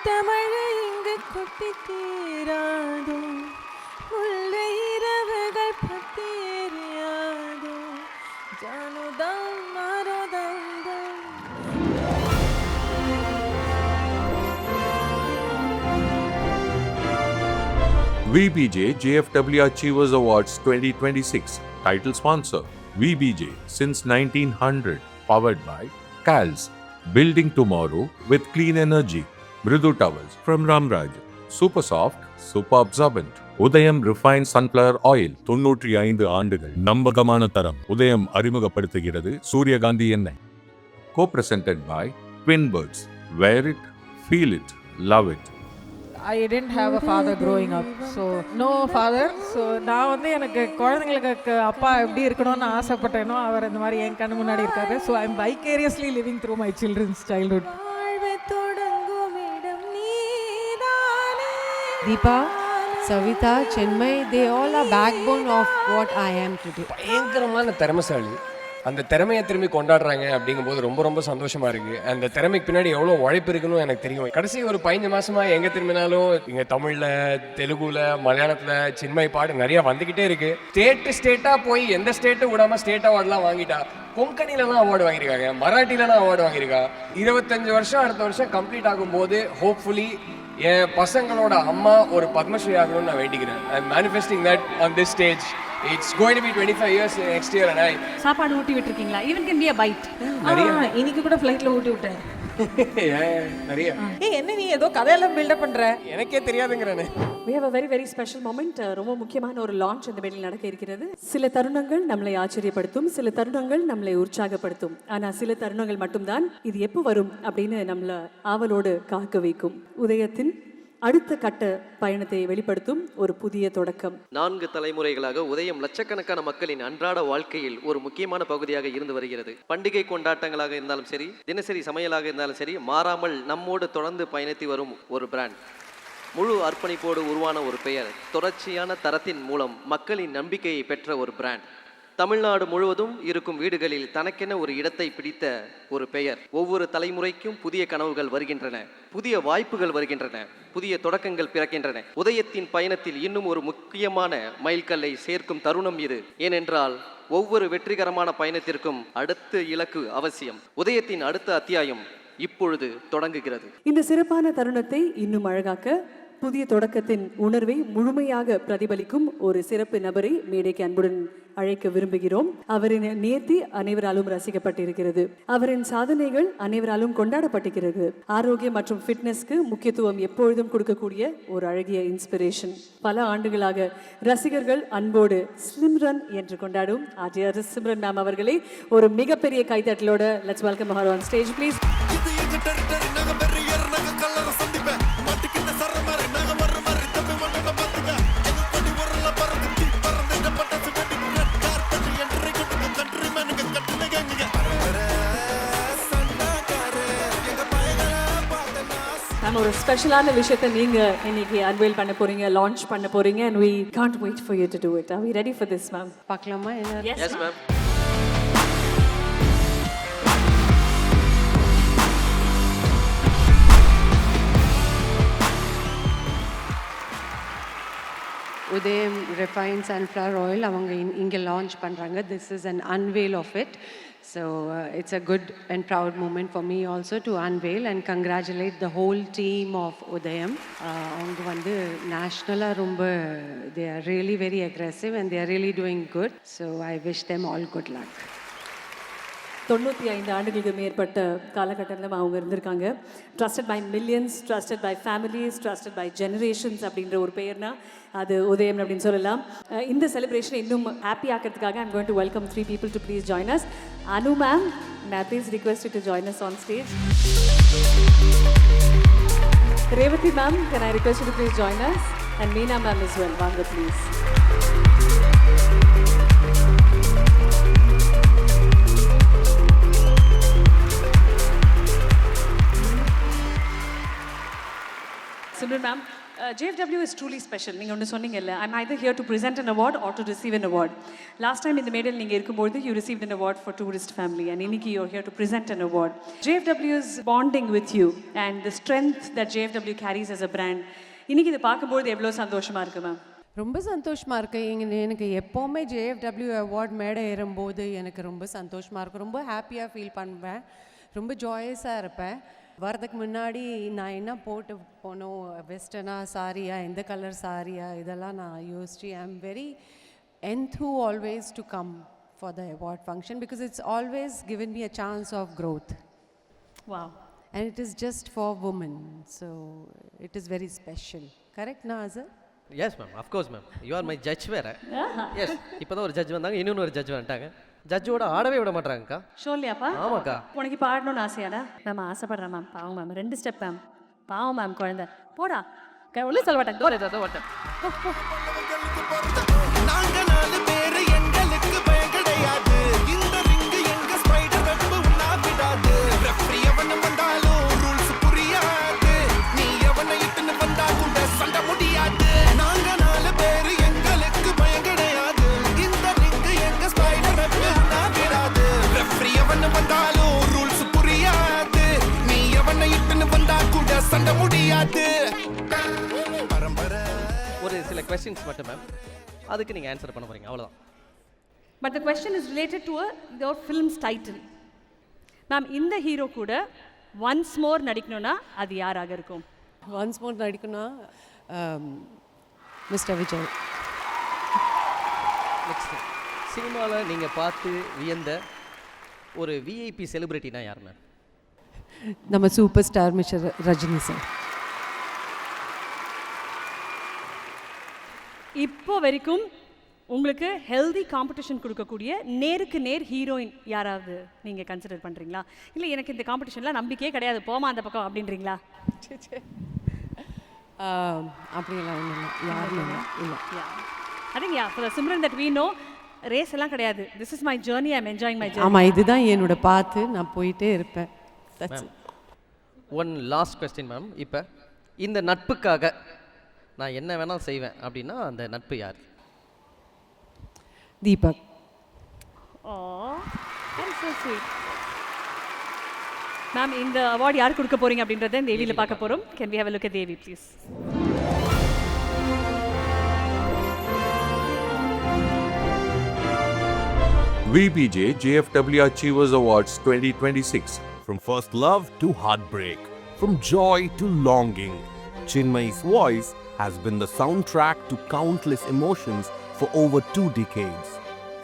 மழை இங்கு கொட்டி தீராதோ, முல்லை இரவுகள் பத்தி எரியாதோ, ஜானுதம் மரோதம். VBJ JFW Achievers Awards 2026. Title sponsor VBJ since 1900. Powered by CALS. Building tomorrow with clean energy. Mridu Towels from Ramraj. Super soft, super absorbent. உதயம் refined sunflower oil 95 ஆண்டுகள் நம்பகமான தரம். உதயம் அறிமுகப்படுத்துகிறது சூரியகாந்தி எண்ணெய். Co-presented by Twin Birds. Wear it, feel it, love it. I didn't have a father growing up, so no father. So நான் வந்து எனக்கு குழந்தைங்களுக்கு அப்பா எப்படி இருக்கணும்னு ஆசைப்பட்டேனோ அவர் இந்த மாதிரி என் கண்ணு முன்னாடி இருக்காரு. So I'm vicariously living through my children's childhood. Deepa, Savita, Chenmay, they all are backbone of what I am today. பயங்கரமான திறமைசாலி. அந்த திறமையை திரும்பி கொண்டாடுறாங்க அப்படிங்கும்போது ரொம்ப ரொம்ப சந்தோஷமாக இருக்குது. அந்த திறமைக்கு பின்னாடி எவ்வளோ உழைப்பு இருக்குன்னு எனக்கு தெரியும். கடைசி ஒரு 15 மாதமாக எங்கே திரும்பினாலும் இங்கே தமிழில், தெலுங்குல, மலையாளத்தில் சின்மை பாடு நிறையா வந்துக்கிட்டே இருக்குது. ஸ்டேட்டாக போய் எந்த ஸ்டேட்டும் விடாமல் ஸ்டேட் அவார்டெலாம் வாங்கிட்டா. கொங்கணிலலாம் அவார்டு வாங்கியிருக்காங்க, மராட்டிலலாம் அவார்டு வாங்கியிருக்கா. 25 வருஷம் அடுத்த வருஷம் கம்ப்ளீட் ஆகும்போது ஹோப்ஃபுல்லி என் பசங்களோட அம்மா ஒரு பத்மஸ்ரீ ஆகணும்னு நான் வேண்டிக்கிறேன். I am manifesting that on this stage. It's going to be 25 years next year and சாப்பாடு ஊட்டி விட்டுருக்கீங்களா? even can be a bite. இன்னைக்கு கூட ஃப்ளைட்ல ஊட்டி விட்டேன். நிறைய. என்ன நீ ஏதோ கதையெல்லாம் பில்டப் பண்ற? எனக்கே தெரியாதுங்கறானே. We have a very very special moment. ரொம்ப முக்கியமான ஒரு லான்ச் இந்த மேடையில் நடக்க இருக்கிறது. சில தருணங்கள் நம்மளை ஆச்சரியப்படுத்தும், சில தருணங்கள் நம்மளை உற்சாகப்படுத்தும். ஆனா சில தருணங்கள் மட்டும்தான் இது எப்போ வரும் அப்படின்னு நம்மள ஆவலோடு காக்க வைக்கும். உதயத்தின் அடுத்த கட்ட பயணத்தை வெளிப்படுத்தும் ஒரு புதிய தொடக்கம். 4 தலைமுறைகளாக உதயம் லட்சக்கணக்கான மக்களின் அன்றாட வாழ்க்கையில் ஒரு முக்கியமான பகுதியாக இருந்து வருகிறது. பண்டிகை கொண்டாட்டங்களாக இருந்தாலும் சரி, தினசரி சமையலாக இருந்தாலும் சரி, மாறாமல் நம்மோடு தொடர்ந்து பயணித்து வரும் ஒரு பிராண்ட். முழு அர்ப்பணிப்போடு உருவான ஒரு பெயர், தொடர்ச்சியான தரத்தின் மூலம் மக்களின் நம்பிக்கையை பெற்ற ஒரு பிராண்ட். தமிழ்நாடு முழுவதும் இருக்கும் வீடுகளில் தனக்கென ஒரு இடத்தை பிடித்த ஒரு பெயர். ஒவ்வொரு தலைமுறைக்கும் புதிய கனவுகள் வருகின்றன, புதிய வாய்ப்புகள் வருகின்றன, புதிய தொடக்கங்கள் பிறக்கின்றன. உதயத்தின் பயணத்தில் இன்னும் ஒரு முக்கியமான மைல்கல்லை சேர்க்கும் தருணம் இது. ஏனென்றால் ஒவ்வொரு வெற்றிகரமான பயணத்திற்கும் அடுத்த இலக்கு அவசியம். உதயத்தின் அடுத்த அத்தியாயம் இப்பொழுது தொடங்குகிறது. இந்த சிறப்பான தருணத்தை இன்னும் அழகாக்க புதிய தொடக்கத்தின் உணர்வை முழுமையாக பிரதிபலிக்கும் ஒரு சிறப்பு நபரை மேடைக்கு அன்புடன் அழைக்க விரும்புகிறோம். அவரின் நேர்த்தி அனைவராலும் ரசிக்கப்பட்டிருக்கிறது. அவரின் சாதனைகள் அனைவராலும் கொண்டாடப்பட்டிருக்கிறது. ஆரோக்கியம் மற்றும் ஃபிட்னஸ்க்கு முக்கியத்துவம் எப்பொழுதும் கொடுக்கக்கூடிய ஒரு அழகிய இன்ஸ்பிரேஷன். பல ஆண்டுகளாக ரசிகர்கள் அன்போடு சிம்ரன் என்று கொண்டாடும் ஆர்டிஆர் சிம்ரன் மேம் அவர்களை ஒரு மிகப்பெரிய கைத்தட்டலோட let's welcome her on stage please. ஒரு ஸ்பெஷலான விஷயத்தை நீங்க இன்னைக்கு அன்வெயில் பண்ண போறீங்க, லான்ச் பண்ண போறீங்க and we can't wait for you to do it. Are we ready for this, ma'am? பார்க்கலாமா? Yes ma'am. உதயம் ரிஃபைன்ட் சன்ஃப்ளவர் ஆயில் அவங்க இங்கே லான்ச் பண்ணுறாங்க. This is an unveil of it. So it's a good and proud moment for me also to unveil and congratulate the whole team of Udayam. அவங்க வந்து நேஷ்னலாக ரொம்ப they are really very aggressive and they are really doing good. So I wish them all good luck. 95 ஆண்டுகளுக்கு மேற்பட்ட காலகட்டத்தில் அவங்க இருந்திருக்காங்க. Trusted by millions, trusted by families, trusted by generations அப்படின்ற ஒரு பெயர்னா அது உதயம் அப்படின்னு சொல்லலாம். இந்த செலிப்ரேஷனை இன்னும் ஹாப்பி ஆக்கிறதுக்காக I'm going to welcome 3 people to please join us. Anu ma'am, may I please request you to join us on stage. Revathi ma'am, can I request you to please join us? And Meena ma'am as well, Vanga please. Simran ma'am, JFW is truly special. நீங்கள் ஒன்று சொன்னீங்கல்ல, I'm either here to present an award or to receive an award. Last time இந்த மேடையில் நீங்கள் இருக்கும்போது you received an award for Tourist Family and இன்னைக்கு you're here to present an award. JFW is bonding with you and the strength that JFW carries as a brand. இன்னைக்கு இதை பார்க்கும்போது எவ்வளோ சந்தோஷமா இருக்கு மேம்? ரொம்ப சந்தோஷமாக இருக்குது. எனக்கு எப்போவுமே JFW அவார்ட் மேடை ஏறும்போது எனக்கு ரொம்ப சந்தோஷமாக இருக்கும். ரொம்ப ஹாப்பியாக ஃபீல் பண்ணுவேன். ரொம்ப ஜாயஸாக இருப்பேன். வரதுக்கு முன்னாடி நான் என்ன போட்டு போனோம், வெஸ்டர்னா சாரியா, எந்த கலர் சாரியா, இதெல்லாம் நான் யோசிச்சு I'm very enthu always to come for the award function because it's always given me a chance of growth. Wow. And it is just for women. So it is very special. Correct, Nazar? Yes ma'am, of course ma'am, you are my judge வேற. S, இப்போ தான் ஒரு judge வந்தாங்க, இன்னொன்று ஒரு judge வந்துட்டாங்க. ஜட்ஜோட ஆடவே விட மாட்டாங்கக்கா. ஷோல்லையாப்பா? ஆமாக்கா. உனக்கு இப்போ ஆடணும்னு ஆசையாடா? மேம் ஆசைப்படுறேன் மேம். பாவம் மேம், 2 ஸ்டெப் மேம். பாவம் மேம், குழந்தை போடா ஒன்றும் சொல்ல மாட்டேன். தோற ஓட்டம். நாங்க 4 பேரு எங்களுக்கு பயம் கிடையாது. இந்த ரிங்கு எங்க ஸ்பைடர் வெப் உண்ணா விடாது. ரெஃப்ரி எவன வந்தாலும் ரூல்ஸ் புரியாது. நீ எவனை இட்டுன்னு வந்தா கூட சண்டை முடியாது. நாங்க 4 பேரு எங்களுக்கு பயம் கிடையாது. இந்த ரிங்கு எங்க ஸ்பைடர் வெப் உண்ணா விடாது. ரெஃப்ரி எவன வந்தாலும் ரூல்ஸ் புரியாது. நீ எவனை இட்டுன்னு வந்தா கூட சண்டை முடியாது. ஒரு சில கொஸ்டின்ஸ் மட்டும் மேம், அதுக்கு நீங்கள் ஆன்சர் பண்ண போகிறீங்க, அவ்வளோதான். But the question is related to your film's title. Ma'am, இந்த ஹீரோ கூட ஒன்ஸ் மோர் நடிக்கணும்னா அது யாராக இருக்கும்? ஒன்ஸ் மோர் நடிக்கணும்னா மிஸ்டர் விஜய். நெக்ஸ்ட், சினிமாவில் நீங்கள் பார்த்து வியந்த ஒரு விஐபி செலிபிரிட்டினா யார் மேம்? நம்ம super star mister Rajini sir. இப்போ வரைக்கும் உங்களுக்கு ஹெல்தி காம்படிஷன் கொடுக்கக்கூடிய நேருக்கு நேர் ஹீரோயின் யாராவது நீங்கள் கன்சிடர் பண்ணுறீங்களா? இல்லை எனக்கு இந்த காம்படிஷன்லாம் நம்பிக்கையே கிடையாது, போமா அந்த பக்கம் அப்படின்றீங்களா? அப்படியெல்லாம் ஒன்றும் இல்லை, யாரும் இல்லை. I think ya for Simran that we no race எல்லாம் கிடையாது. This is my journey, I am enjoying my journey. ஆமாம், இதுதான் என்னோட பார்த்து நான் போயிட்டே இருப்பேன். One last question ma'am. இப்போ இந்த நட்புக்காக நான் என்ன வேணால் செய்வேன் அப்படின்னா அந்த நட்பு யார்? தீபக். மேம், இந்த அவார்டு யார் கொடுக்க போறீங்க அப்படின்றத இந்த தேவியில் பார்க்க போகிறோம். Can we have a look at Devi please? VBJ JFW Achievers Awards 2026. From first love to heartbreak, from joy to longing, Chinmay's voice has been the soundtrack to countless emotions for over 2 decades.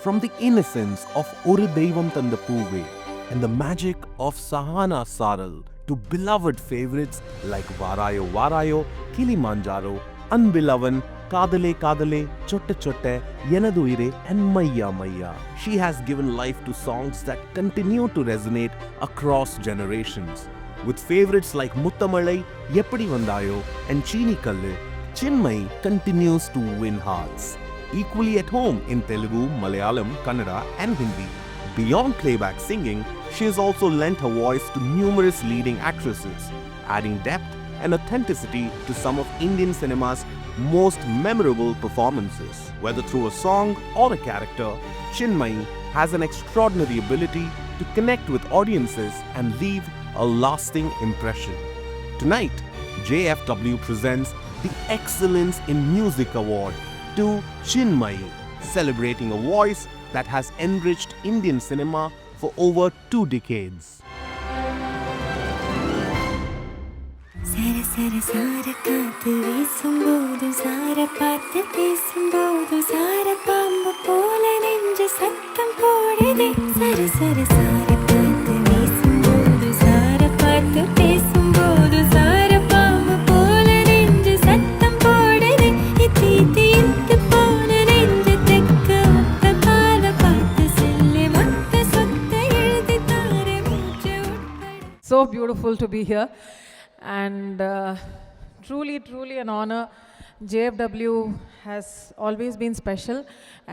From the innocence of Oru Deivam Thanda Poove and the magic of Sahana Saral to beloved favorites like Varayo Varayo, Kilimanjaro, Unbeloven, Kadale Kadale, Chotte Chotte, Yenaduire and Maya Maya. She has given life to songs that continue to resonate across generations. With favorites like Muttamalai, Yeppadi Vandayo and Chini Kallu, Chinmay continues to win hearts. Equally at home in Telugu, Malayalam, Kannada and Hindi. Beyond playback singing, she has also lent her voice to numerous leading actresses, adding depth and authenticity to some of Indian cinema's most memorable performances. Whether through a song or a character, Chinmay has an extraordinary ability to connect with audiences and leave a lasting impression. Tonight, JFW presents the Excellence in Music Award to Chinmay, celebrating a voice that has enriched Indian cinema for over 2 decades. சர சார காத்து வீசும்போது சார பார்த்து பேசும்போது சார பாம்பு போல நெஞ்சு சத்தம் போடுதே. சர சர சார காத்து வீசும்போது சார பார்த்து பேசும்போது சார பாம்பு போல நெஞ்சு சத்தம் போடுதே. இத்தி தீத்து போன நெஞ்சு தெக்க ஒத்த கால பார்த்து செல்லே மொத்த சொத்த எழுதி தாரே மூச்சு உட்பட. So beautiful to be here and truly an honor JFW has always been special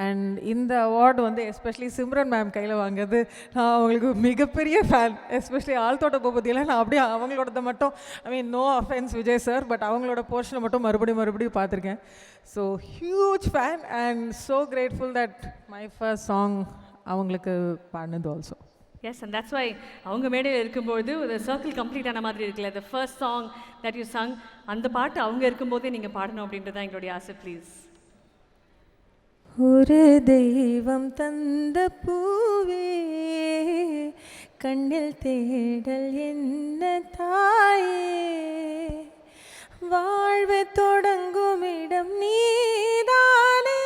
and இந்த அவார்டு வந்து எஸ்பெஷலி சிம்ரன் மேம் கையில் வாங்குறது நான் அவங்களுக்கு மிகப்பெரிய ஃபேன். எஸ்பெஷலி ஆழ்த்தோட்ட பூபதியில் நான் அப்படியே அவங்களோடத மட்டும் no offence Vijay sir, but அவங்களோட போர்ஷனை மட்டும் மறுபடியும் பார்த்துருக்கேன். So huge fan and so grateful that my first song அவங்களுக்கு பாடினது ஆல்சோ. எஸ், அண்ட் தட்ஸ் வை அவங்க மேடையில் இருக்கும்போது ஒரு சர்க்கிள் கம்ப்ளீட் ஆன மாதிரி இருக்குல்ல. The first song that you sung, அந்த பாட்டு அவங்க இருக்கும்போதே நீங்கள் பாடணும் அப்படின்றது தான் எங்களுடைய ஆசை. ப்ளீஸ். ஒரு தெய்வம் தந்த பூவே கண்ணில் தேடல் என்ன தாயே, வாழ்வு தொடங்கும் இடம் நீதானே,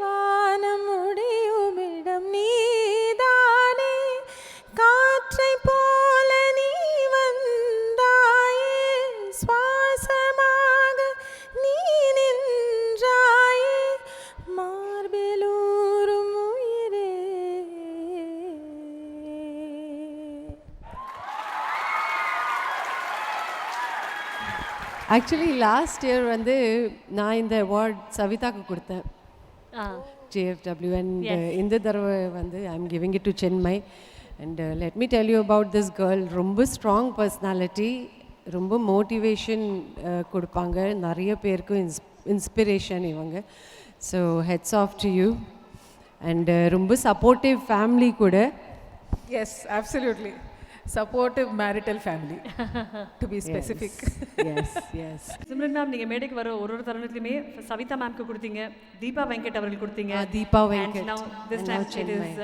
வானம் முடியும் இடம் நீதானே, காற்றை போல நீ வந்தாயே, சுவாசமாக நீ நின்றாயே, மார்பிலூரும் உயிரே. ஆக்சுவலி லாஸ்ட் இயர் வந்து நான் இந்த அவார்ட் சவிதாக்கு கொடுத்தேன், JFW, அண்ட் இந்த தடவை வந்து I am giving it to Chinmayi. And let me tell you about this girl. ரொம்ப ஸ்ட்ராங் பர்சனாலிட்டி, ரொம்ப மோட்டிவேஷன் கொடுப்பாங்க நிறைய பேருக்கு, இன்ஸ்பிரேஷன் இவங்க. So hats off to you. And ரொம்ப சப்போர்ட்டிவ் ஃபேமிலி கூட. Yes, absolutely supportive marital family to be specific. Yes yes. Simran ma'am, நீங்கள் மேடைக்கு வர ஒரு தருணத்துலையுமே சவிதா மேம்க்கு கொடுத்தீங்க, தீபா வெங்கட் அவர்கள் கொடுத்தீங்க, Deepa Venkat, and now this time it is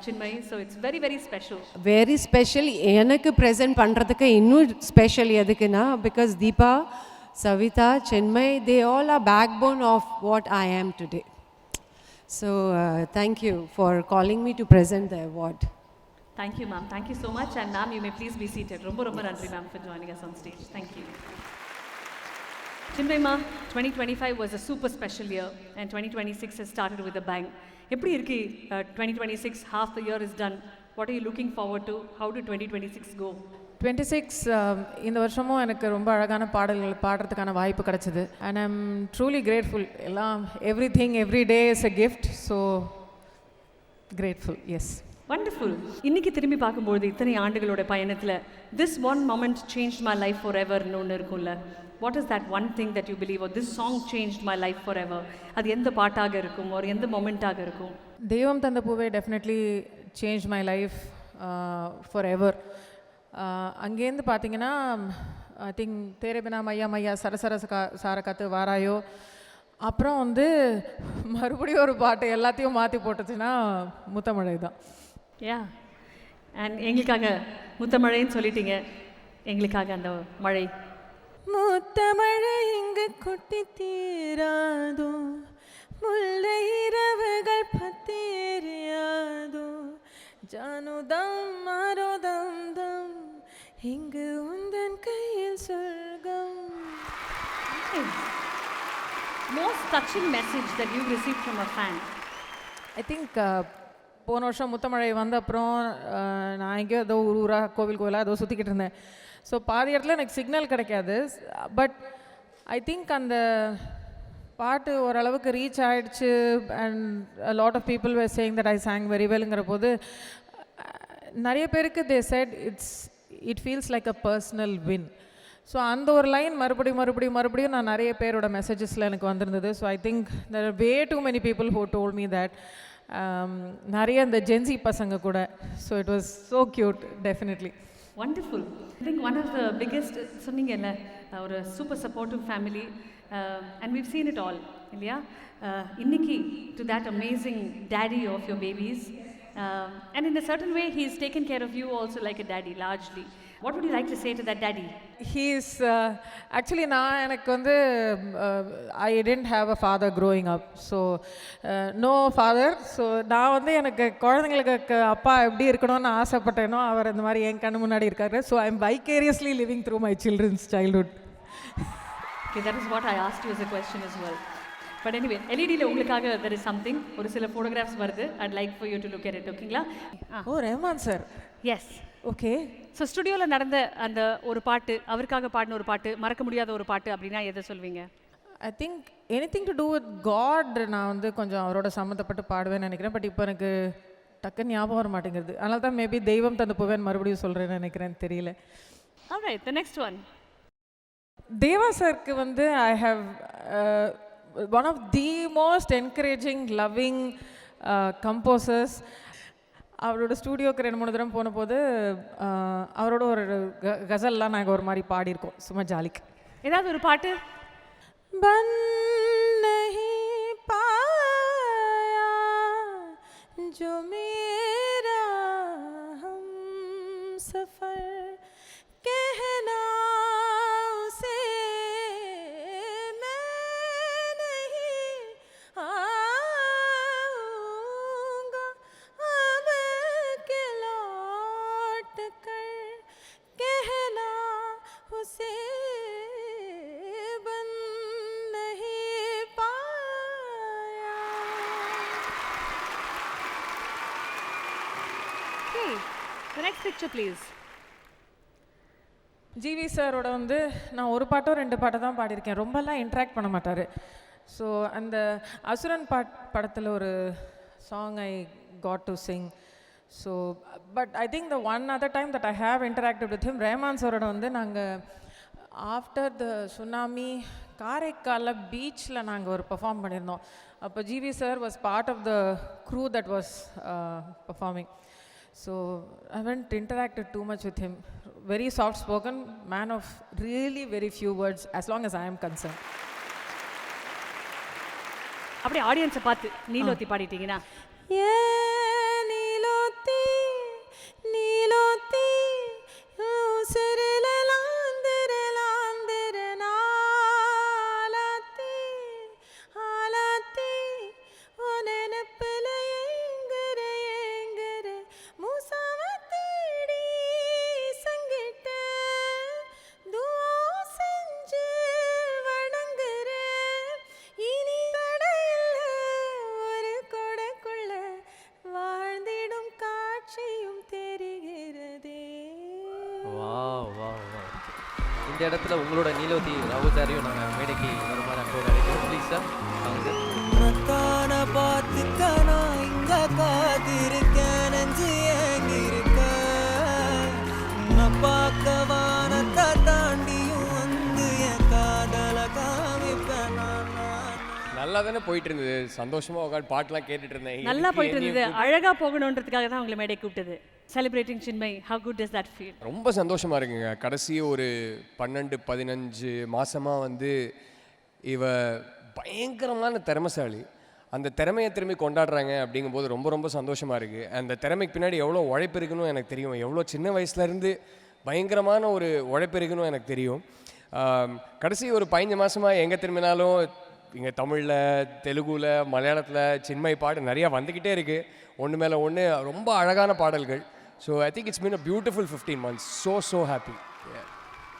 Chinmay, so it's very very special. Very special. எனக்கு ப்ரெசென்ட் பண்ணுறதுக்கு இன்னும் ஸ்பெஷல் எதுக்குன்னா, because Deepa, Savitha, Chinmayi, they all are backbone of what I am today. So thank you for calling me to present the award. Thank you ma'am, thank you so much, and ma'am you may please be seated. ரொம்ப நன்றி ma'am for joining us on stage. Thank you. Chinmay ma, 2025 was a super special year and 2026 has started with a bang. எப்படி இருக்கு 2026? Half the year is done. What are you looking forward to? How do 2026 go? 26 இந்த வருஷமும் எனக்கு ரொம்ப அழகான பாடல்கள் பாடுறதுக்கான வாய்ப்பு கிடச்சிது. And I am truly grateful. எல்லாம் everything every day is a gift. So grateful. Yes. Wonderful. இன்னைக்கு திரும்பி பார்க்கும்போது இத்தனை ஆண்டுகளோட பயணத்தில் this one moment changed my life foreverன்னு ஒன்று இருக்கும்ல. What is that one thing that you believe, or this song changed my life forever? அது எந்த பாட்டாக இருக்கும், ஒரு எந்த மொமெண்ட்டாக இருக்கும்? தெய்வம் தந்த பூவே definitely change my life for ever. அங்கேருந்து பார்த்தீங்கன்னா ஐ திங்க் தேரே பினா மையா மையா சரசர சார காத்து வாராயோ, அப்புறம் வந்து மறுபடியும் ஒரு பாட்டு எல்லாத்தையும் மாற்றி போட்டுச்சுன்னா முத்தமழை தான். யா, அண்ட் எங்களுக்காக முத்தமழைன்னு சொல்லிட்டீங்க, எங்களுக்காக அந்த மழை. முத்தமழை இங்கு கொட்டி தீராதோ, முல்லை இரவுகள் பத்தேறியாதோ, ஜானுதம் மாரோதம் தம், இங்கு உந்தன் கையில் சொர்க்கம். Most touching message that you received from a fan? I think போன வருஷம் முத்தமழை வந்த அப்புறம் நான் எங்கேயோ ஏதோ ஊராக கோவிலாக ஏதோ சுற்றிக்கிட்டு இருந்தேன். ஸோ பாதி இடத்துல எனக்கு சிக்னல் கிடைக்காது. பட் ஐ திங்க் அந்த பாட்டு ஓரளவுக்கு ரீச் ஆகிடுச்சு and lot of people were saying that I sang very வெல்ங்கிற போது நிறைய பேருக்கு they said it feels like a personal win. So அந்த ஒரு லைன் மறுபடியும் நான் நிறைய பேரோட மெசேஜஸில் எனக்கு வந்திருந்தது. So I think there are way too many people who told me that. நிறைய இந்த ஜென்சி பசங்க கூட. So it was so cute definitely. Wonderful. I think one of the biggest சொன்னீங்கல்ல, ஒரு super supportive family, and we've seen it all இல்லையா? இன்னைக்கு to that amazing daddy of your babies, and in a certain way he is taken care of you also like a daddy largely. What would you like to say to that daddy? He is actually நான் எனக்கு வந்து I didn't have a father growing up, so no father. So நான் வந்து எனக்கு குழந்தைங்களுக்கு அப்பா எப்படி இருக்கணும்னு ஆசைப்பட்டேனோ அவர் இந்த மாதிரி என் கண்ணு முன்னாடி இருக்காரு. So I am vicariously living through my children's childhood. Okay, that is what I asked you as a question as well. But anyway, LED-ல உங்களுக்காக there is something, ஒரு சில photographs வருது. I'd like for you to look at it, ஓகேங்களா? Oh Rahman sir. Yes. Okay. So ஸ்டுடியோவில் நடந்த அந்த ஒரு பாட்டு, அவருக்காக பாடின ஒரு பாட்டு, மறக்க முடியாத ஒரு பாட்டு அப்படின்னா எதை சொல்வீங்க? I think anything to do with god நான் வந்து கொஞ்சம் அவரோட சம்மந்தப்பட்டு பாடுவேன்னு நினைக்கிறேன். பட் இப்போ எனக்கு டக்குன்னு ஞாபகம் வர மாட்டேங்கிறது. அதனால தான் மேபி தெய்வம் தந்து போவேன் மறுபடியும் சொல்கிறேன்னு நினைக்கிறேன், தெரியல. Alright, the next one. Deva சாருக்கு வந்து I have one of the most encouraging loving composers. அவரோட ஸ்டூடியோக்கு 2-3 தடவை போன போது அவரோட ஒரு கசல்லாம் நாங்கள் ஒரு மாதிரி பாடியிருக்கோம் சும்மா ஜாலிக்கு. ஏதாவது ஒரு பாட்டு? बन नहीं पाया जो मेरा हम सफर कहना उसे मैं नहीं आऊंगा अब के लौट कर कहना उसे The next picture, please. GV சாரோட வந்து நான் ஒரு பாட்டோ 2 பாட்டோ தான் பாடியிருக்கேன். ரொம்பலாம் இன்ட்ராக்ட் பண்ண மாட்டார். ஸோ அந்த அசுரன் படத்தில் ஒரு song I got to Singh. So but I think the one other time that I have interacted with him, ரேமான் சாரோட வந்து நாங்கள் ஆஃப்டர் த சுனாமி காரைக்காலில் பீச்சில் நாங்கள் ஒரு பர்ஃபார்ம் பண்ணியிருந்தோம். அப்போ GV sir was part of the crew that was performing. So I haven't interacted too much with him. Very soft spoken man of really very few words as long as I am concerned. அப்படியே ஆடியன்ஸை பார்த்து நீலோத்தி பாடிட்டீங்கன்னா நீலோத்தி நீலோத்தி உசுரில லாந்திர லாந்திர நாலாத்தி ஆலாத்தி உன் நினப்பில ஏங்குற ஏங்குற மூசாவ தேடி சங்கிட்ட துவா செஞ்சு வணங்குற இனி தடையில்ல ஒரு கொடைக்குள்ள வாழ்ந்திடும் காட்சியும் தெரிகிறதே. இந்த இடத்துல உங்களோட நீலோத்தி ராவுச்சாரியும் நாங்கள் மேடைக்கு வருமாறு அன்போடு அழைக்கிறோம். Please sir. மக்கான பார்த்துக்க நான் இங்க காத்திருக்கேன், நெஞ்சு ஏங்கிருக்க நான் பார்க்க வானத்தை தாண்டியும் வந்து என் காதல காமிப்பேன். நல்லா தானே போயிட்டு இருந்தது, சந்தோஷமாக உட்காந்து பாட்டெலாம் கேட்டுட்டு இருந்தேன். நல்லா போயிட்டு இருந்தது. அழகாக போகணுன்றதுக்காக தான் உங்களை மேடை கூப்பிட்டது. Celebrating Chinmay, how good does that feel? ரொம்ப சந்தோஷமாக இருக்குங்க. கடைசி ஒரு 12-15 மாதமாக வந்து இவ பயங்கரமான திறமைசாலி. அந்த திறமையை திரும்பி கொண்டாடுறாங்க அப்படிங்கும்போது ரொம்ப ரொம்ப சந்தோஷமாக இருக்குது. அந்த திறமைக்கு பின்னாடி எவ்வளோ உழைப்பு இருக்குன்னு எனக்கு தெரியும். எவ்வளோ சின்ன வயசுலேருந்து பயங்கரமான ஒரு உழைப்பு இருக்குன்னு எனக்கு தெரியும். கடைசி ஒரு 15 மாதமாக எங்கே திரும்பினாலும் இங்கே தமிழில், தெலுங்குல, மலையாளத்தில் சின்மய் பாட்டு நிறையா வந்துக்கிட்டே இருக்குது. ஒன்று மேலே ஒன்று ரொம்ப அழகான பாடல்கள். So I think it's been a beautiful 15 months. So happy.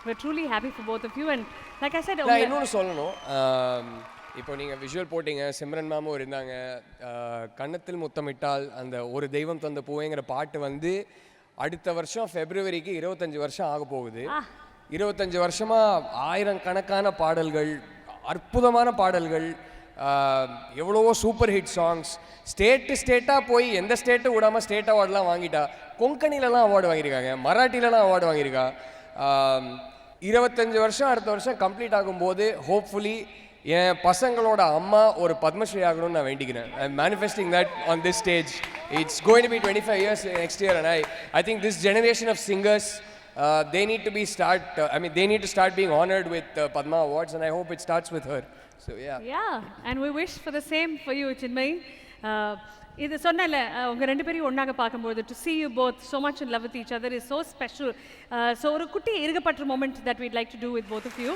We're truly happy for both of you. And like I said, நான் இன்னொன்று சொல்லணும். இப்போ நீங்கள் விஷுவல் போட்டிங்க, சிம்ரன் மேமும் இருந்தாங்க. கன்னத்தில் முத்தமிட்டால் அந்த ஒரு தெய்வம் தந்த பூவைங்கிற பாட்டு வந்து அடுத்த வருஷம் ஃபெப்ரவரிக்கு 25 வருஷம் ஆக போகுது. 25 வருஷமாக ஆயிரக்கணக்கான பாடல்கள், அற்புதமான பாடல்கள், எவ்வளவோ சூப்பர் ஹிட் சாங்ஸ், ஸ்டேட்டாக போய் எந்த ஸ்டேட்டும் விடாமல் ஸ்டேட் அவார்டெலாம் வாங்கிட்டா. கொங்கணிலலாம் அவார்டு வாங்கியிருக்காங்க, மராட்டிலலாம் அவார்டு வாங்கியிருக்கா. 25 வருஷம் அடுத்த வருஷம் கம்ப்ளீட் ஆகும்போது ஹோப்ஃபுல்லி என் பசங்களோட அம்மா ஒரு பத்மஸ்ரீ ஆகணும்னு நான் வேண்டிக்கிறேன். I am manifesting that on this stage. It's going to be 25 years next year, and I think this generation of singers, they need to start being honored with Padma Awards, and I hope it starts with her. So yeah, and we wish for the same for you, Chinmay. இது சொன்னல உங்கள் 2 பேரையும் ஒன்றாக பார்க்கும்போது to see you both so much in love with each other is so special. So ஒரு குட்டி இருகப்பற்ற moment that we'd like to do with both of you.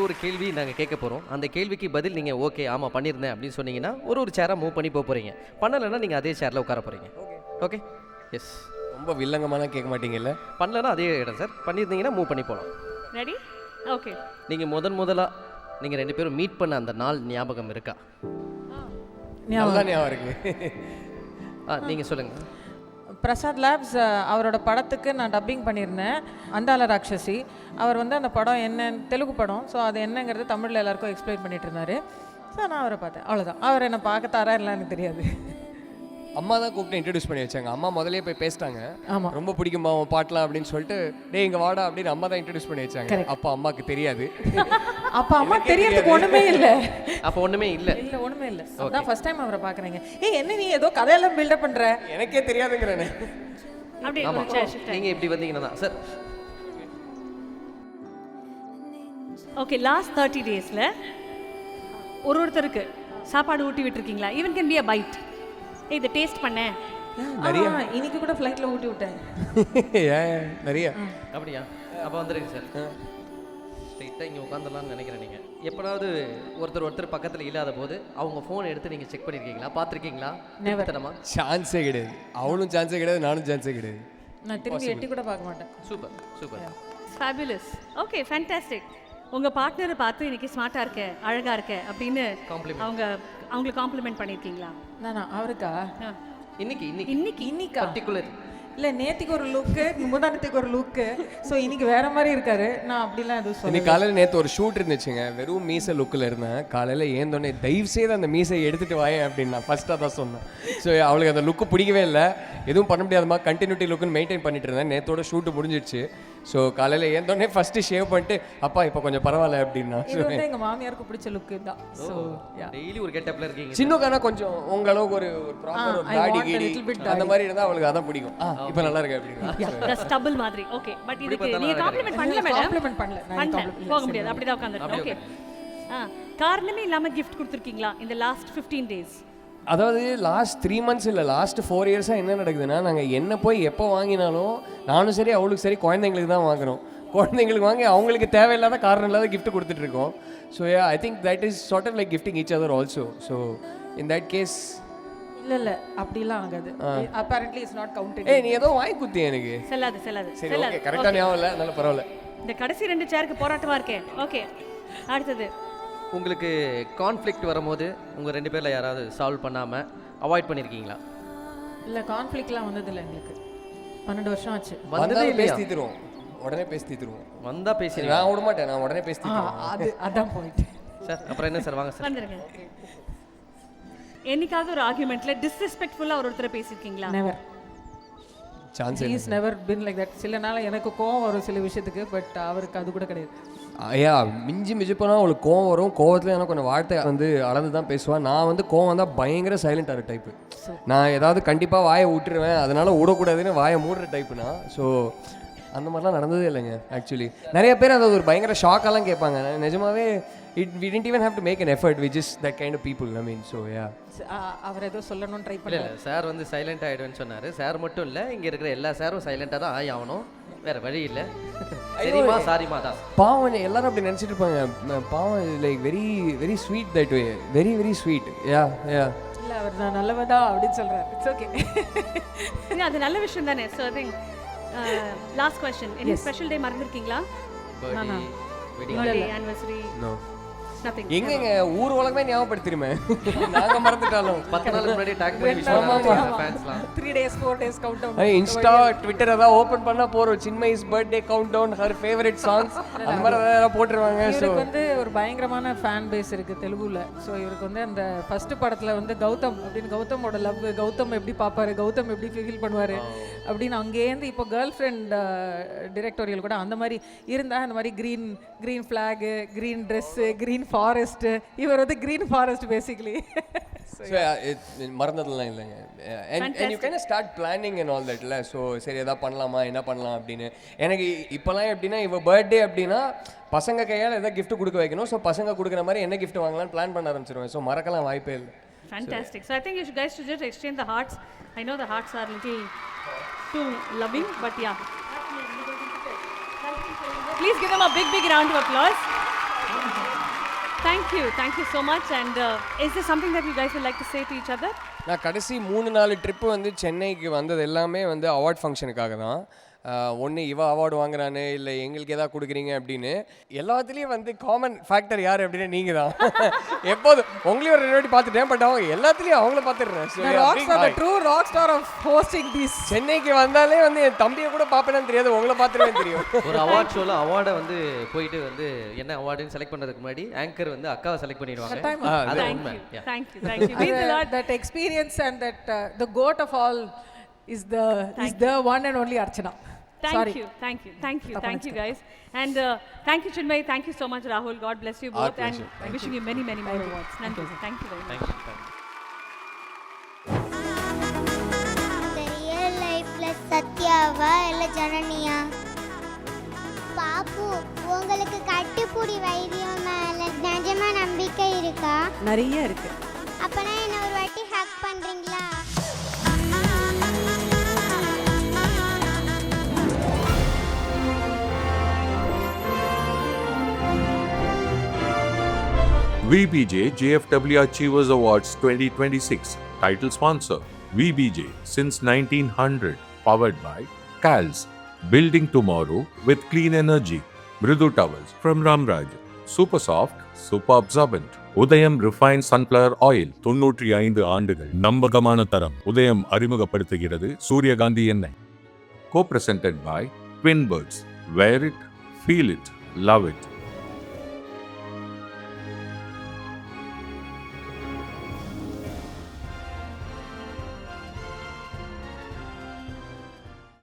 ஒரு கேள்வி நாங்கள் கேட்க போகிறோம். அந்த கேள்விக்கு பதில் நீங்கள் ஓகே ஆமாம் பண்ணியிருந்தேன் அப்படின்னு சொன்னீங்கன்னா ஒரு சேராக மூவ் பண்ணி போக போகிறீங்க. பண்ணலைன்னா நீங்கள் அதே சேரில் உட்கார போகிறீங்க. Okay yes. ரொம்ப வில்லங்கமாலாம் கேட்க மாட்டீங்கல்ல? பண்ணலைன்னா அதே இடம் சார். பண்ணியிருந்தீங்கன்னா மூவ் பண்ணி போகலாம். ரெடி? ஓகே. நீங்கள் முதலாக நீங்கள் 2 பேரும் மீட் பண்ண அந்த நாள் ஞாபகம் இருக்கா? நல்லா ஞாபகம் இருக்கு. நீங்கள் சொல்லுங்கள். பிரசாத் லேப்ஸ் அவரோட படத்துக்கு நான் டப்பிங் பண்ணியிருந்தேன், அந்தால ராட்சசி. அவர் வந்து அந்த படம் என்ன, தெலுங்கு படம், ஸோ அது என்னங்கிறது தமிழில் எல்லாருக்கும் எக்ஸ்பிளைன் பண்ணிட்டு இருந்தார். ஸோ நான் அவரை பார்த்தேன், அவ்வளோதான். அவர் என்னை பார்க்கத்தாரா இல்லை எனக்கு தெரியாது. அம்மா தான் கூப்பிட்டு இன்ட்ரடியூஸ் பண்ணி வச்சாங்க. அம்மா முதலே போய் பேசிட்டாங்க, ஆமாம், ரொம்ப பிடிக்குமா உன் பாட்டலாம் அப்படின்னு சொல்லிட்டு, டே இங்கே வாடா அப்படின்னு அம்மா தான் இன்ட்ரடியூஸ் பண்ணி வச்சாங்க. அப்போ அம்மாவுக்கு தெரியாது. அப்போ அம்மா தெரியறதுக்கு ஒன்றுமே இல்லை. அப்போ ஒன்றுமே இல்லை. இல்லை, ஒன்றுமே இல்லை. அதான் ஃபர்ஸ்ட் டைம் அவரை பார்க்குறீங்க. என்ன நீ ஏதோ கதையெல்லாம் பில்டப் பண்ணுற? எனக்கே தெரியாதுங்கிறேன். அப்படியே ஆமாம், ஒரு chair shift ஆகி. நீங்கள் இப்படி வந்தீங்கன்னா தான் சார். ஓகே, லாஸ்ட் 30 டேஸில் ஒருத்தருக்கு சாப்பாடு ஊட்டி விட்டுருக்கீங்களா? Even can be a bite. இதை டேஸ்ட் பண்ணேன். இன்னைக்கு கூட ஃப்ளைட்டில் ஊட்டி விட்டேன். நிறைய. அப்படியா? அப்போ வந்துடுங்க சார். ஸ்ட்ரெயிட்டாக இங்கே உட்காந்துடலாம்னு நினைக்கிறேன். நீங்கள் எப்போனாவது ஒருத்தர் பக்கத்தில் இல்லாத போது அவங்க ஃபோன் எடுத்து நீங்கள் செக் பண்ணியிருக்கீங்களா, பார்த்துருக்கீங்களா? நினைவத்தனமா? சான்ஸே கிடையாது. அவளும் சான்ஸே கிடையாது, நானும் சான்ஸே கிடையாது. நான் திரும்பி எட்டி கூட பார்க்க மாட்டேன். Super super. Fabulous. Okay, fantastic. உங்கள் பார்ட்னரை பார்த்து இன்னைக்கு ஸ்மார்ட்டாக இருக்க, அழகாக இருக்க அப்படின்னு அவங்களுக்கு காம்ப்ளிமெண்ட் பண்ணியிருக்கீங்களா? நானா அவருக்கா? இன்னைக்கு பர்டிகுலர் இல்லை, நேற்றுக்கு ஒரு லுக்கு, முந்தானத்துக்கு ஒரு லுக்கு. ஸோ இன்னைக்கு வேற மாதிரி இருக்காரு. நான் அப்படிலாம் எதுவும் சொல்ல. இன்னைக்கு காலையில் நேற்று ஒரு ஷூட் இருந்துச்சுங்க, வெறும் மீசை லுக்கில் இருந்தேன். காலையில் ஏந்தோடனே தயவு செய்து அந்த மீசையை எடுத்துகிட்டு வாயேன் அப்படின்னு நான் ஃபஸ்ட்டாக தான் சொன்னேன். ஸோ அவளுக்கு அந்த லுக்கு பிடிக்கவே இல்லை. எதுவும் பண்ண முடியாதமா, கண்டினியூட்டி லுக்குன்னு மெயின்டைன் பண்ணிட்டு இருந்தேன். நேற்றோட ஷூட்டு முடிஞ்சிடுச்சு. ஸோ காலையில் ஏந்தோடனே ஃபஸ்ட்டு ஷேவ் பண்ணிட்டு, அப்பா இப்போ கொஞ்சம் பரவாயில்ல அப்படின்னா. இது வந்து எங்கள் மாமியாருக்கு பிடிச்ச லுக்கு தான். ஸோ டெய்லி ஒரு கெட்டப்பில் இருக்கீங்க. சின்னக்கானா கொஞ்சம் உங்க அளவுக்கு ஒரு ப்ராப்பர் ஒரு தாடி கீடி அந்த மாதிரி இருந்தால் அவளுக்கு அதான் பிடிக்கும். இப்போ நல்லா இருக்கு அப்படின்னு. ஸ்டபிள் மாதிரி. ஓகே, பட் இதுக்கு நீங்க காம்ப்ளிமெண்ட் பண்ணல மேடம். காம்ப்ளிமெண்ட் பண்ணல. போக முடியாது, அப்படிதான் உட்கார்ந்திருக்கேன். ஓகே, காரணமே இல்லாம gift கொடுத்துருக்கீங்களா இந்த லாஸ்ட் 15 டேஸ்? அதாவது லாஸ்ட் 3 months இல்லை, லாஸ்ட் 4 இயர்ஸாக என்ன நடக்குதுன்னா, நாங்கள் என்ன போய் எப்போ வாங்கினாலும் நானும் சரி அவளுக்கு சரி குழந்தைங்களுக்கு தான் வாங்குறோம். குழந்தைங்களுக்கு வாங்கி அவங்களுக்கு தேவையில்லாத காரணம் இல்லாத கிஃப்ட் கொடுத்துட்ருக்கோம். So I think that is sort of like gifting each other also. So in that case இல்ல அப்படிலாம் ஆகாது. apparently it's not counted. நீ ஏதோ வாங்கி குத்தி எனக்கு செல்லாது. சரி, ஓகே, கரெக்டாக ஞாபகம் இல்லை, நல்ல பரவாயில்ல. இந்த கடைசி 2 சேருக்கு போராட்டமா இருக்கேன். ஓகே, அடுத்தது உங்களுக்கு கான்ஃப்ளிக்ட் வரும்போது உங்கள் 2 பேரில் யாராவது சால்வ் பண்ணாமல் அவாய்ட் பண்ணியிருக்கீங்களா? இல்லை, கான்ஃப்ளிக்ட்லாம் வந்ததில்லை எங்களுக்கு. 12 வருஷம் ஆச்சு. வந்ததே இல்லையா? பேசி தருவோம், உடனே பேசி தருவோம். வந்தா பேசி நான் விட மாட்டேன், நான் உடனே பேசி அதான் போயிட்டு சார். அப்புறம் என்ன சார், வாங்க சார். வந்துருங்க. என்னைக்காவது ஒரு ஆர்குமெண்ட்ல டிஸ்ரெஸ்பெக்ட்ஃபுல்லா ஒருத்தரை பேசியிருக்கீங்களா? Never. Chance he is never been like that. சில நாள் எனக்கு கோவம் வரும் சில விஷயத்துக்கு, பட் அவருக்கு அது கூட கிடையாது. ஐயா, மிஞ்சி போனால் அவளுக்கு கோவம் வரும். கோவத்தில் எனக்கு கொஞ்சம் வார்த்தை வந்து அளந்து தான் பேசுவான். நான் வந்து கோவம் வந்தால் பயங்கர சைலண்டாகிற டைப்பு. நான் ஏதாவது கண்டிப்பாக வாயை விட்டுருவேன், அதனால் விடக்கூடாதுன்னு வாயை மூடுற டைப்புனா. ஸோ அந்த மாதிரிலாம் நடந்ததே இல்லைங்க. ஆக்சுவலி நிறைய பேர் அதை ஒரு பயங்கர ஷாக்கெல்லாம் கேட்பாங்க. நிஜமாவே we didn't even have to make an effort, we just that kind of people. I mean, so yeah. அவர் ஏதோ சொல்லணும்னு ட்ரை பண்ணல. சார் வந்து சைலண்ட் ஆகிடுவேன்னு சொன்னார். சார் மட்டும் இல்லை, இங்கே இருக்கிற எல்லா சாரும் சைலண்டாக தான் ஆகணும், வேறு வழி இல்லை. சரிமா, சாரிமா தான். பாவம் எல்லாரும் அப்படி நினச்சிட்டு இருப்பாங்க. பாவம் like very very sweet that way, very very sweet. Yeah இல்லை, அவர் நான் நல்லவதா அப்படின்னு சொல்கிறார். It's okay. அது நல்ல விஷயம் தானே. So I think last question, any special day மறந்துருக்கீங்களா? Birthday, anniversary? No, nothing. எங்கங்க ஊர் உலகமே ஞாபகப்படுத்திருமே. நாங்க மறந்துட்டாலும் 10 நாளுக்கு முன்னாடி டாக் பண்ணி ஃபேன்ஸ்லாம் 3 days 4 days countdown. Insta Twitter ஏதாவது ஓபன் பண்ணா போறோம், Chinmayi's birthday countdown, her favourite songs அந்த மாதிரி ஏதாவது போட்டுருவாங்க. ஸோ இவருக்கு வந்து ஒரு பயங்கரமான ஃபேன் பேஸ் இருக்கு தெலுங்குல. ஸோ இவருக்கு வந்து அந்த ஃபர்ஸ்ட் படத்துல வந்து கௌதம் அப்படின்னு, கௌதமோட லவ், கௌதம் எப்படி பார்ப்பாரு, கௌதம் எப்படி ஃபீல் பண்ணுவாரு அப்படின்னு அங்கேருந்து இப்போ கேர்ள் ஃப்ரெண்ட் டிரெக்டோரியல் கூட அந்த மாதிரி இருந்தா, அந்த மாதிரி green flag, green dress, green forest. இவர் வந்து க்ரீன் ஃபாரஸ்ட் பேசிக்கலி. மறந்ததெல்லாம் இல்லைங்க. And you can start planning and all that இல்லை. ஸோ சரி எதாவது பண்ணலாமா, என்ன பண்ணலாம் அப்படின்னு. எனக்கு இப்போலாம் எப்படின்னா, இவ பர்த்டே அப்படின்னா பசங்க கையால் எதாவது கிஃப்ட் கொடுக்க வைக்கணும். ஸோ பசங்க கொடுக்குற மாதிரி என்ன கிஃப்ட் வாங்கலாம்னு பிளான் பண்ண ஆரம்பிச்சிருவேன். ஸோ மறக்கலாம் வாய்ப்பே இல்லை. Fantastic. So I think you guys should just exchange the hearts. I know the hearts are little too loving, but yeah. Please give them a big round of applause. Thank you so much. And is there something that you guys would like to say to each other? நான் கடைசி 3-4 trip வந்து சென்னைக்கு வந்தது எல்லாமே வந்து award ஃபங்க்ஷனுக்காக தான். ஒன்று இவ அவார்டு வாங்குறானு இல்லை எங்களுக்கு எதாவது கொடுக்குறீங்க அப்படின்னு. எல்லாத்துலேயும் வந்து காமன் ஃபேக்டர் யார் அப்படின்னா நீங்கள் தான். எப்போதும் உங்களையும் ஒரு 2 வாட்டி பார்த்துட்டேன், பட் அவங்க எல்லாத்துலேயும் அவங்கள பார்த்துடுறேன். The rockstar, the true rockstar of hosting this. சென்னைக்கு வந்தாலே வந்து என் தம்பியை கூட பார்ப்பேன்னு தெரியாது, உங்களை பார்த்துருவேன் தெரியும். ஒரு அவார்ட் ஷோவில் அவார்டை வந்து போயிட்டு வந்து என்ன அவார்டுன்னு செலக்ட் பண்ணுறதுக்கு முன்னாடி ஆங்கர் வந்து அக்காவை செலக்ட் பண்ணிடுவாங்க. அது உண்மை. Thank you. Means a lot. That experience and that the goat of all is the one and only Archana. Sorry. Thank you guys. And thank you Chinmay, thank you so much Rahul. God bless you both and wishing you many more awards. Thank you very much. The real life plus சத்யாவா இல்ல ஜனனியா? பாப்பு, உங்களுக்கு கட்டுப்புடி வைத்தியம் மேல நிஜமா நம்பிக்கை இருக்கா? நிறைய இருக்கு. அப்பனா என்ன ஒரு வாட்டி ஹக் பண்றீங்களா? VBJ JFW Achievers Awards 2026. Title sponsor VBJ since 1900. Powered by CALS. Building tomorrow with clean energy. Mridu towels from Ramraj. Super soft, super absorbent. உதயம் ரிஃபைன்ட் சன்ஃப்ளவர் ஆயில். 95 ஆண்டுகள் நம்பகமான தரம். உதயம் அறிமுகப்படுத்துகிறது சூரியகாந்தி எண்ணெய். Co-presented by Twin Birds. Wear it, feel it, love it.